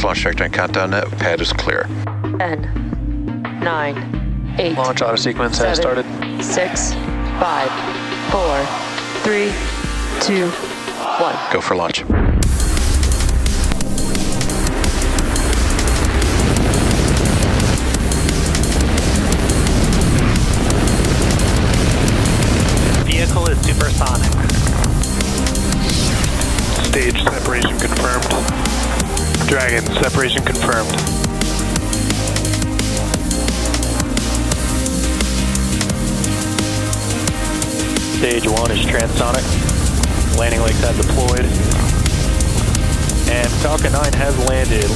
This launch trajectory countdown net pad is clear. 10, 9, 8. Launch auto sequence has started. 6, 5, 4, 3, 2, 1. Go for launch. Vehicle is supersonic. Stage separation confirmed. Dragon, separation confirmed. Stage 1 is transonic. Landing legs have deployed. And Falcon 9 has landed.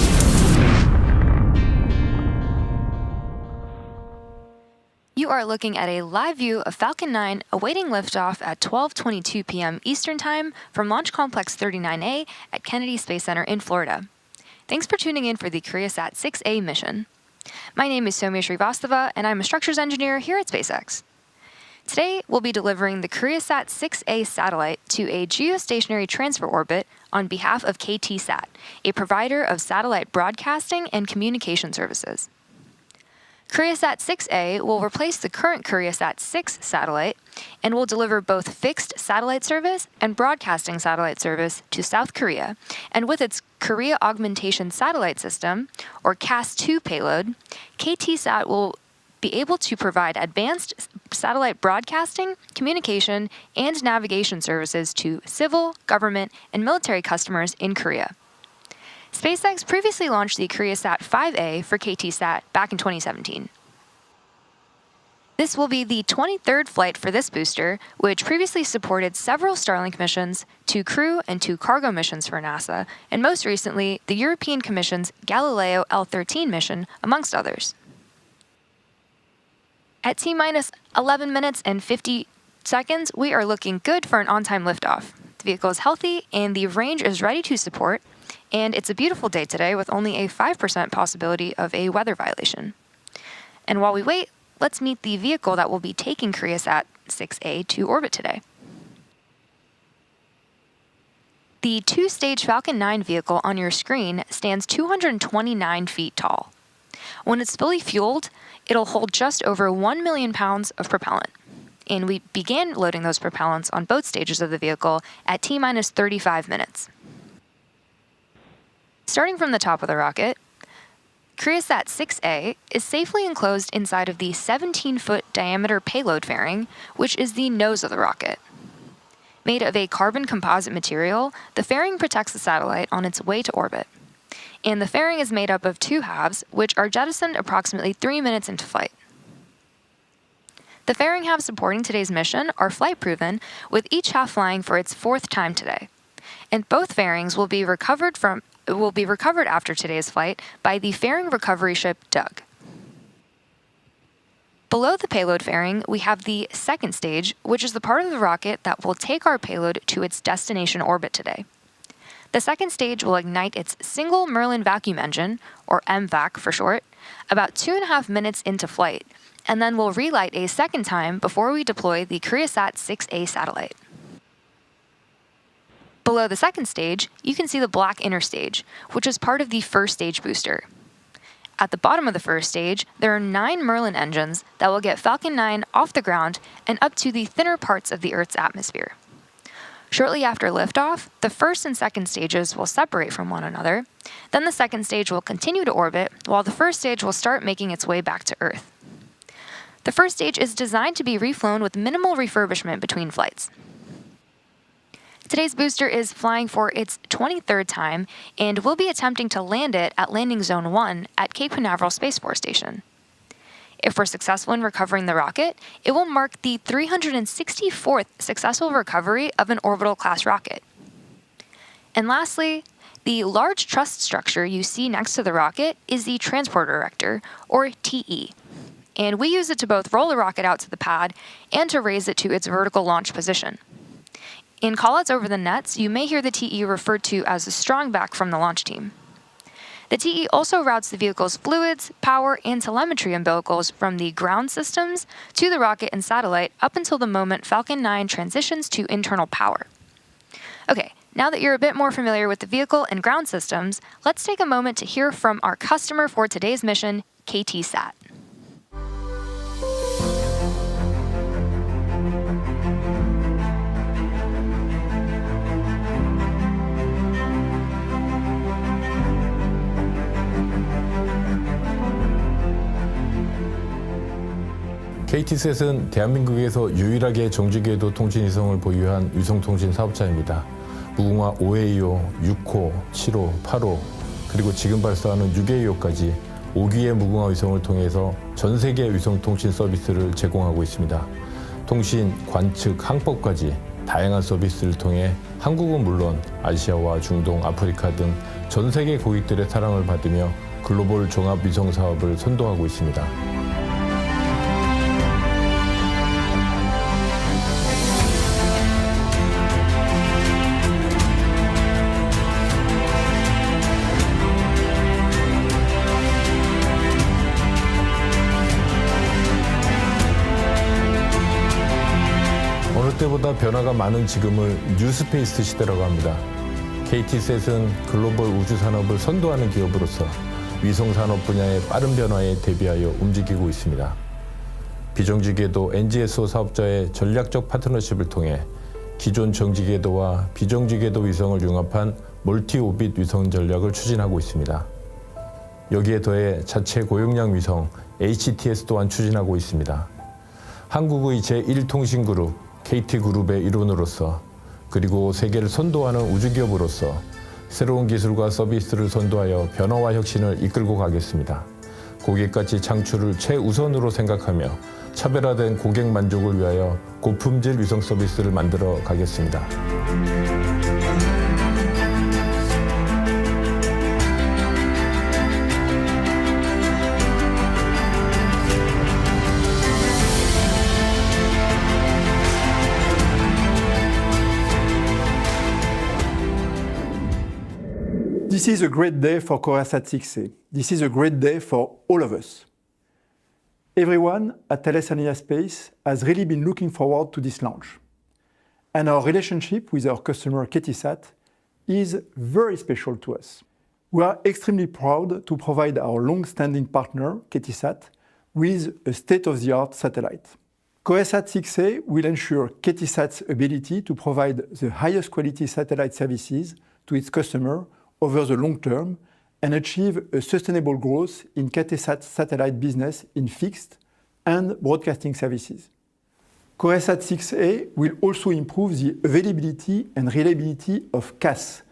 You are looking at a live view of Falcon 9 awaiting liftoff at 12:22 p.m. Eastern Time from Launch Complex 39A at Kennedy Space Center in Florida. Thanks for tuning in for the Koreasat 6A mission. My name is Soumya Srivastava, and I'm a structures engineer here at SpaceX. Today, we'll be delivering the Koreasat 6A satellite to a geostationary transfer orbit on behalf of KTSat, a provider of satellite broadcasting and communication services. Koreasat 6A will replace the current Koreasat 6 satellite and will deliver both fixed satellite service and broadcasting satellite service to South Korea. And with its Korea Augmentation Satellite System, or CAS-2 payload, KTSat will be able to provide advanced satellite broadcasting, communication, and navigation services to civil, government, and military customers in Korea. SpaceX previously launched the Koreasat 5A for KTSat back in 2017. This will be the 23rd flight for this booster, which previously supported several Starlink missions, 2 crew and 2 cargo missions for NASA, and most recently, the European Commission's Galileo L13 mission, amongst others. At T-minus 11 minutes and 50 seconds, we are looking good for an on-time liftoff. The vehicle is healthy and the range is ready to support, and it's a beautiful day today with only a 5% possibility of a weather violation. And while we wait, let's meet the vehicle that will be taking Koreasat 6A to orbit today. The 2-stage Falcon 9 vehicle on your screen stands 229 feet tall. When it's fully fueled, it'll hold just over 1 million pounds of propellant. And we began loading those propellants on both stages of the vehicle at T-minus 35 minutes. Starting from the top of the rocket, Koreasat 6A is safely enclosed inside of the 17-foot diameter payload fairing, which is the nose of the rocket. Made of a carbon composite material, the fairing protects the satellite on its way to orbit. And the fairing is made up of 2 halves, which are jettisoned approximately 3 minutes into flight. The fairing halves supporting today's mission are flight-proven, with each half flying for its 4th time today. And both fairings will be recovered after today's flight by the fairing recovery ship Doug. Below the payload fairing, we have the 2nd stage, which is the part of the rocket that will take our payload to its destination orbit today. The 2nd stage will ignite its single Merlin vacuum engine, or MVAC for short, about 2.5 minutes into flight, and then will relight a 2nd time before we deploy the Koreasat 6A satellite. Below the 2nd stage, you can see the black inner stage, which is part of the 1st stage booster. At the bottom of the 1st stage, there are 9 Merlin engines that will get Falcon 9 off the ground and up to the thinner parts of the Earth's atmosphere. Shortly after liftoff, the 1st and 2nd stages will separate from one another. Then the 2nd stage will continue to orbit, while the 1st stage will start making its way back to Earth. The 1st stage is designed to be reflown with minimal refurbishment between flights. Today's booster is flying for its 23rd time and will be attempting to land it at Landing Zone 1 at Cape Canaveral Space Force Station. If we're successful in recovering the rocket, it will mark the 364th successful recovery of an orbital-class rocket. And lastly, the large truss structure you see next to the rocket is the transporter erector, or TE. And we use it to both roll the rocket out to the pad and to raise it to its vertical launch position. In callouts over the nets, you may hear the TE referred to as a strong back from the launch team. The TE also routes the vehicle's fluids, power, and telemetry umbilicals from the ground systems to the rocket and satellite up until the moment Falcon 9 transitions to internal power. Okay, Now that you're a bit more familiar with the vehicle and ground systems, let's take a moment to hear from our customer for today's mission, KTSat. KTSat은 대한민국에서 유일하게 정지궤도 통신 위성을 보유한 위성통신 사업자입니다. 무궁화 5회이호, 6호, 7호, 8호, 그리고 지금 발사하는 6회이호까지 5기의 무궁화 위성을 통해서 전 세계 위성통신 서비스를 제공하고 있습니다. 통신, 관측, 항법까지 다양한 서비스를 통해 한국은 물론 아시아와 중동, 아프리카 등 전 세계 고객들의 사랑을 받으며 글로벌 종합 위성 사업을 선도하고 있습니다. 어느 때보다 변화가 많은 지금을 뉴스페이스 시대라고 합니다. KTSat은 글로벌 우주산업을 선도하는 기업으로서 위성산업 분야의 빠른 변화에 대비하여 움직이고 있습니다. 비정지궤도 NGSO 사업자의 전략적 파트너십을 통해 기존 정지궤도와 비정지궤도 위성을 융합한 멀티오빗 위성 전략을 추진하고 있습니다. 여기에 더해 자체 고용량 위성 HTS 또한 추진하고 있습니다. 한국의 제1통신그룹 KT그룹의 일원으로서 그리고 세계를 선도하는 우주기업으로서 새로운 기술과 서비스를 선도하여 변화와 혁신을 이끌고 가겠습니다. 고객가치 창출을 최우선으로 생각하며 차별화된 고객 만족을 위하여 고품질 위성 서비스를 만들어 가겠습니다. This is a great day for Koreasat 6A. This is a great day for all of us. Everyone at Thales Alenia Space has really been looking forward to this launch. And our relationship with our customer KTSat is very special to us. We are extremely proud to provide our long-standing partner, KTSat, with a state-of-the-art satellite. Koreasat 6A will ensure KTSat's ability to provide the highest quality satellite services to its customer over the long term and achieve a sustainable growth in KTSat's satellite business in fixed and broadcasting services. Koreasat 6A will also improve the availability and reliability of CAS,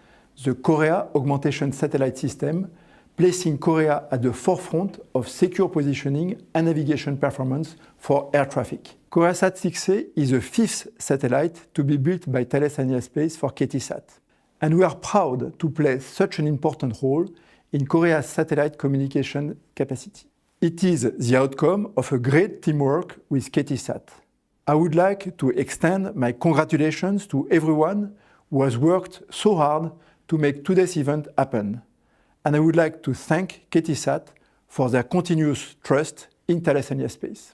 the Korea Augmentation Satellite System, placing Korea at the forefront of secure positioning and navigation performance for air traffic. Koreasat 6A is the fifth satellite to be built by Thales Alenia Space for KTSat. And we are proud to play such an important role in Korea's satellite communication capacity. It is the outcome of a great teamwork with KTSat. I would like to extend my congratulations to everyone who has worked so hard to make today's event happen. And I would like to thank KTSat for their continuous trust in Thales Alenia Space.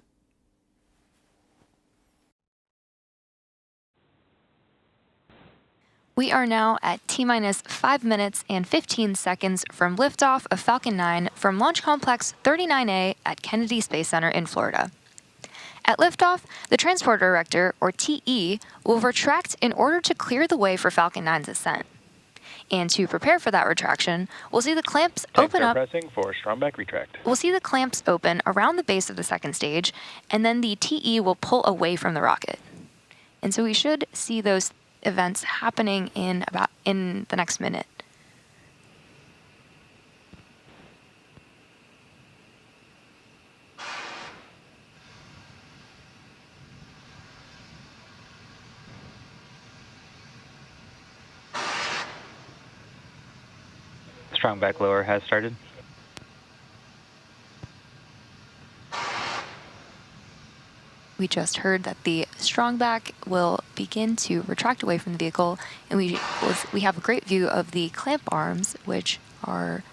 We are now at T-minus 5 minutes and 15 seconds from liftoff of Falcon 9 from Launch Complex 39A at Kennedy Space Center in Florida. At liftoff, the Transport Director, or TE, will retract in order to clear the way for Falcon 9's ascent. And to prepare for that retraction, we'll see the clamps open up. Pressing for strong back retract. We'll see the clamps open around the base of the second stage, and then the TE will pull away from the rocket. And so we should see those events happening in the next minute. Strong back lower has started. We just heard that the strongback will begin to retract away from the vehicle, and we have a great view of the clamp arms, which are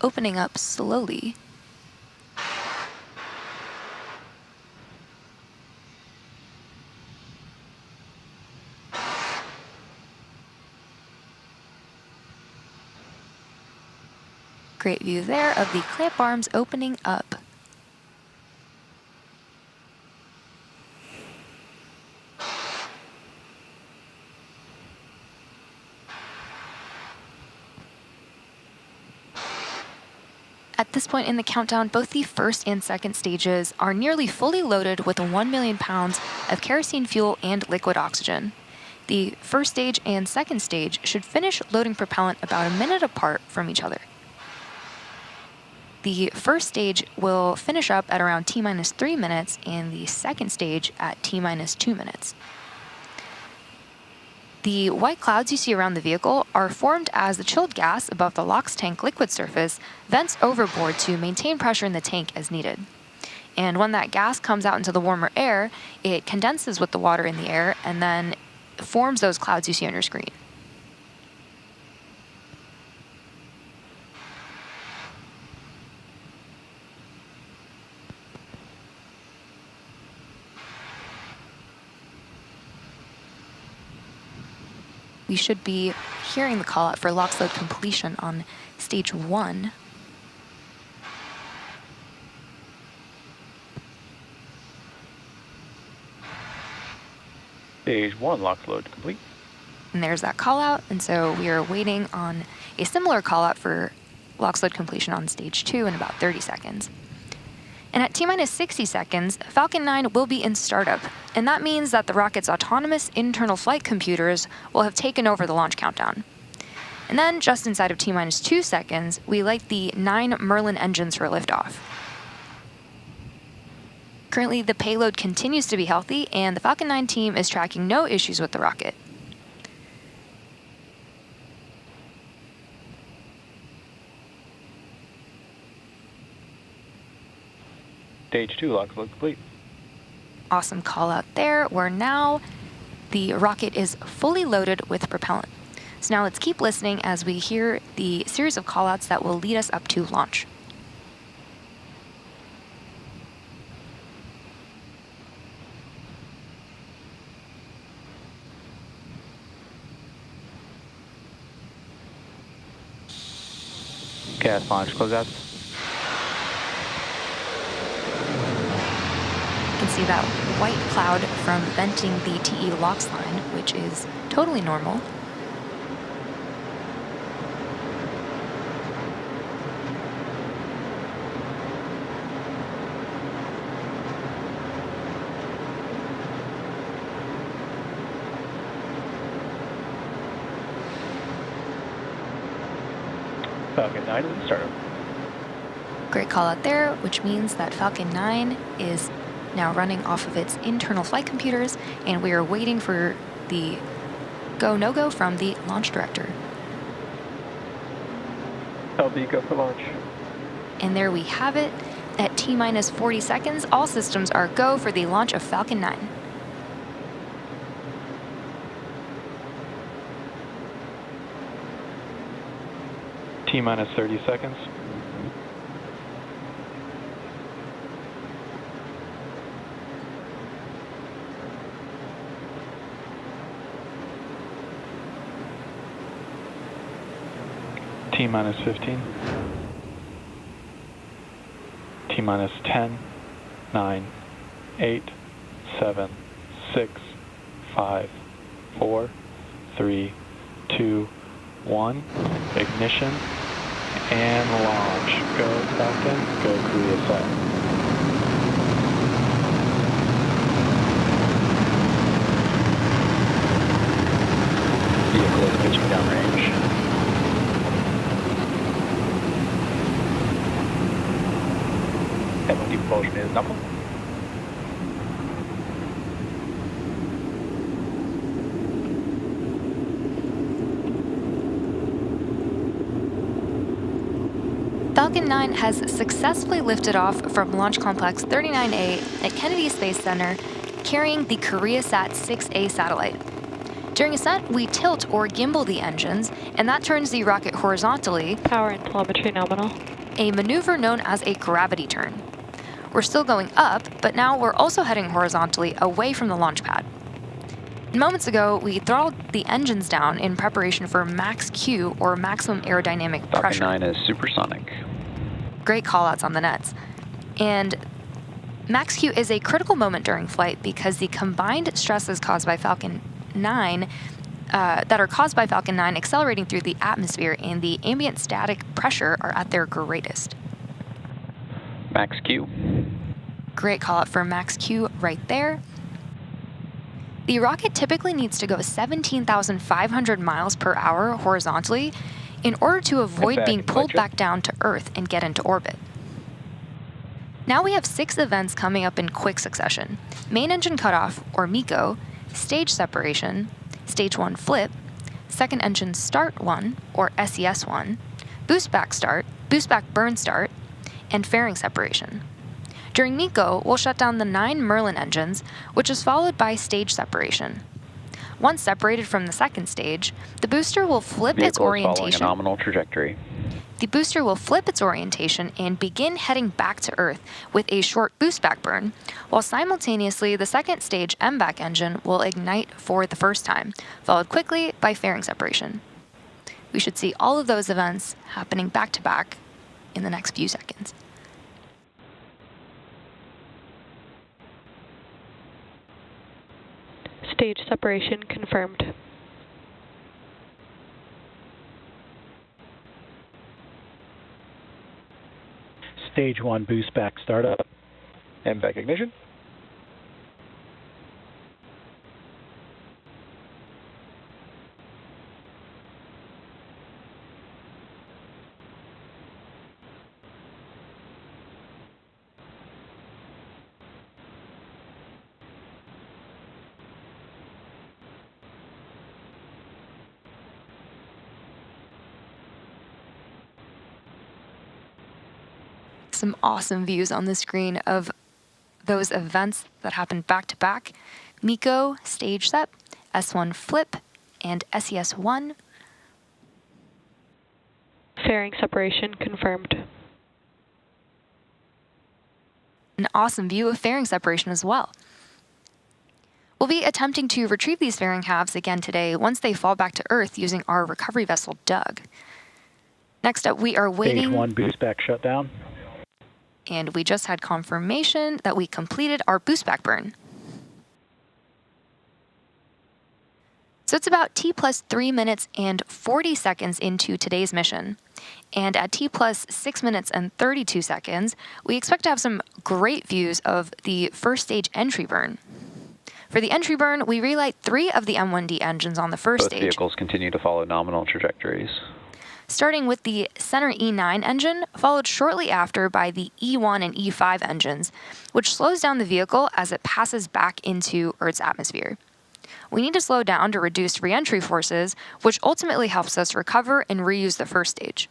opening up slowly. Great view there of the clamp arms opening up. At this point in the countdown, both the first and second stages are nearly fully loaded with 1 million pounds of kerosene fuel and liquid oxygen. The first stage and second stage should finish loading propellant about a minute apart from each other. The first stage will finish up at around T-minus 3 minutes and the second stage at T-minus 2 minutes. The white clouds you see around the vehicle are formed as the chilled gas above the LOX tank liquid surface vents overboard to maintain pressure in the tank as needed. And when that gas comes out into the warmer air, it condenses with the water in the air and then forms those clouds you see on your screen. We should be hearing the call out for LOX load completion on stage 1. Stage 1 LOX load complete. And there's that call out, and so we are waiting on a similar call out for LOX load completion on stage 2 in about 30 seconds. And at T-minus 60 seconds, Falcon 9 will be in startup, and that means that the rocket's autonomous internal flight computers will have taken over the launch countdown. And then, just inside of T-minus 2 seconds, we light the 9 Merlin engines for liftoff. Currently, the payload continues to be healthy, and the Falcon 9 team is tracking no issues with the rocket. Stage 2 LOX load complete. Awesome call out there, where now the rocket is fully loaded with propellant. So now let's keep listening as we hear the series of callouts that will lead us up to launch. Gas launch closeouts. You can see that white cloud from venting the TE LOX line, which is totally normal. Falcon 9 is in startup. Great call out there, which means that Falcon 9 is now running off of its internal flight computers, and we are waiting for the go, no-go from the launch director. LB, go for launch. And there we have it. At T-minus 40 seconds, all systems are go for the launch of Falcon 9. T-minus 30 seconds. T-minus 15. T-minus 10, 9, 8, 7, 6, 5, 4, 3, 2, 1. Ignition and launch. Go Falcon, go Koreasat. Vehicle is pitching downrange. Heavy propulsion is nominal. Falcon 9 has successfully lifted off from Launch Complex 39A at Kennedy Space Center, carrying the Koreasat 6A satellite. During ascent, we tilt or gimbal the engines, and that turns the rocket horizontally. Power and telemetry nominal. A maneuver known as a gravity turn. We're still going up, but now we're also heading horizontally away from the launch pad. Moments ago, we throttled the engines down in preparation for max Q, or maximum aerodynamic Falcon pressure. 9 is supersonic. Great callouts on the nets. And max Q is a critical moment during flight because the combined stresses caused by Falcon 9 that are caused by Falcon 9 accelerating through the atmosphere and the ambient static pressure are at their greatest. Max Q. Great call out for max Q right there. The rocket typically needs to go 17,500 miles per hour horizontally in order to avoid being pulled back down to Earth and get into orbit. Now we have 6 events coming up in quick succession: main engine cutoff, or MECO, stage separation, stage 1 flip, second engine start 1, or SES1, boost back burn start, and fairing separation. During MECO, we'll shut down the 9 Merlin engines, which is followed by stage separation. Once separated from the second stage, the booster will flip its orientation. Following a nominal trajectory. The booster will flip its orientation and begin heading back to Earth with a short boost back burn, while simultaneously the second stage MBAC engine will ignite for the first time, followed quickly by fairing separation. We should see all of those events happening back to back in the next few seconds. Stage separation confirmed. Stage 1 boost back startup. And back ignition. Some awesome views on the screen of those events that happened back to back: MECO, stage sep, S1 flip, and SES1. Fairing separation confirmed. An awesome view of fairing separation as well. We'll be attempting to retrieve these fairing halves again today once they fall back to Earth using our recovery vessel, Doug. Next up, we are waiting. Stage 1 boost back shutdown. And we just had confirmation that we completed our boost back burn. So it's about T plus 3 minutes and 40 seconds into today's mission. And at T plus 6 minutes and 32 seconds, we expect to have some great views of the first stage entry burn. For the entry burn, we relight 3 of the M1D engines on the first Both stage. vehicles continue to follow nominal trajectories. Starting with the center E9 engine, followed shortly after by the E1 and E5 engines, which slows down the vehicle as it passes back into Earth's atmosphere. We need to slow down to reduce re-entry forces, which ultimately helps us recover and reuse the first stage.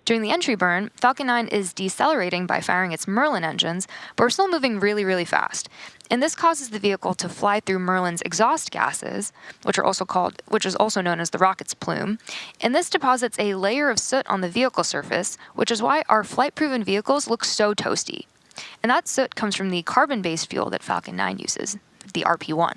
During the entry burn, Falcon 9 is decelerating by firing its Merlin engines, but we're still moving really, really fast. And this causes the vehicle to fly through Merlin's exhaust gases, which is also known as the rocket's plume. And this deposits a layer of soot on the vehicle surface, which is why our flight-proven vehicles look so toasty. And that soot comes from the carbon-based fuel that Falcon 9 uses, the RP-1.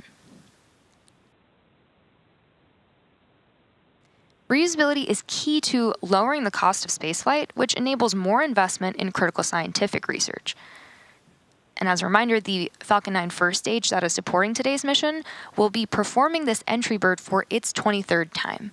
Reusability is key to lowering the cost of spaceflight, which enables more investment in critical scientific research. And as a reminder, the Falcon 9 first stage that is supporting today's mission will be performing this entry burn for its 23rd time.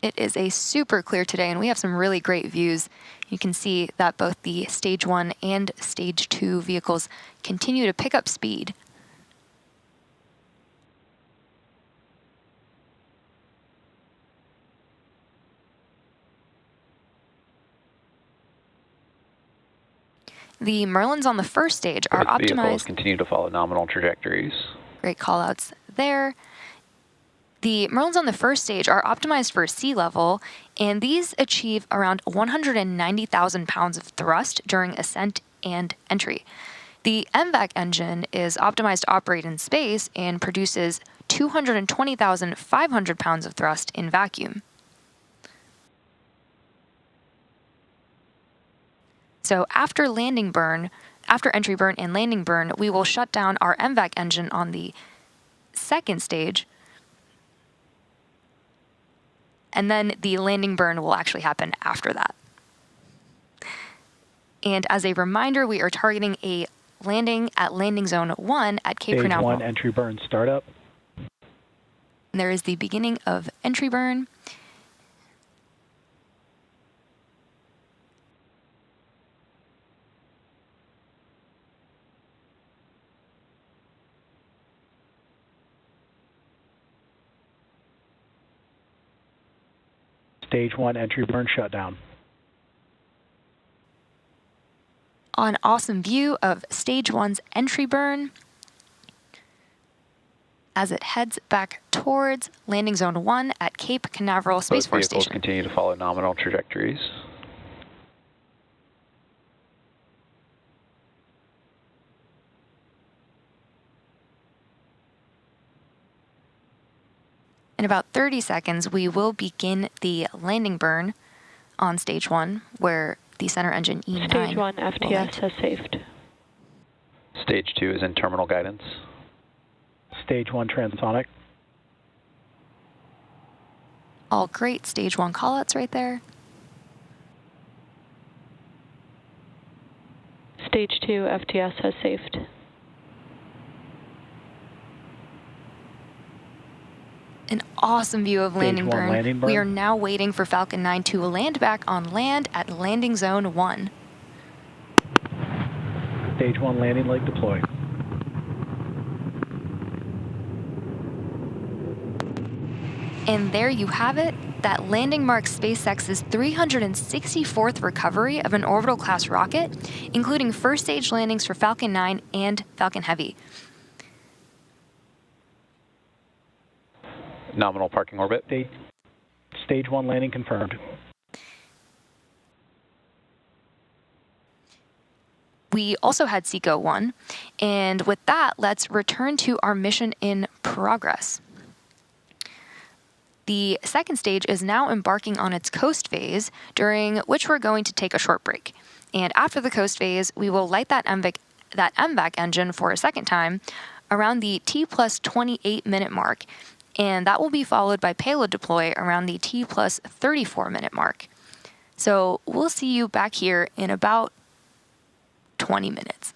It is a super clear today, and we have some really great views. You can see that both the Stage 1 and Stage 2 vehicles continue to pick up speed. The Merlins on the first stage are Both vehicles optimized. continue to follow nominal trajectories. Great callouts there. The Merlins on the first stage are optimized for sea level, and these achieve around 190,000 pounds of thrust during ascent and entry. The MVAC engine is optimized to operate in space and produces 220,500 pounds of thrust in vacuum. So after entry burn and landing burn, we will shut down our MVAC engine on the second stage, and then the landing burn will actually happen after that. And as a reminder, we are targeting a landing at landing zone 1 at Cape Stage Canaveral. 1 entry burn startup. And there is the beginning of entry burn. Stage 1 entry burn shutdown. An awesome view of Stage 1's entry burn as it heads back towards landing zone 1 at Cape Canaveral Space Both Force vehicles Station. continue to follow nominal trajectories. In about 30 seconds, we will begin the landing burn on Stage 1, where the center engine E9 Stage 1 will FTS light. has saved. Stage 2 is in terminal guidance. Stage 1 transonic. All great Stage 1 callouts right there. Stage 2 FTS has saved. An awesome view of landing Stage 1 burn. landing burn. We are now waiting for Falcon 9 to land back on land at landing zone 1. Stage 1 landing leg deployed. And there you have it. That landing marks SpaceX's 364th recovery of an orbital class rocket, including first stage landings for Falcon 9 and Falcon Heavy. Nominal parking orbit. Stage 1 landing confirmed. We also had SECO 1, and with that, let's return to our mission in progress. The second stage is now embarking on its coast phase, during which we're going to take a short break. And after the coast phase, we will light that MVAC engine for a second time around the T plus 28 minute mark, and that will be followed by payload deploy around the T plus 34 minute mark. So we'll see you back here in about 20 minutes.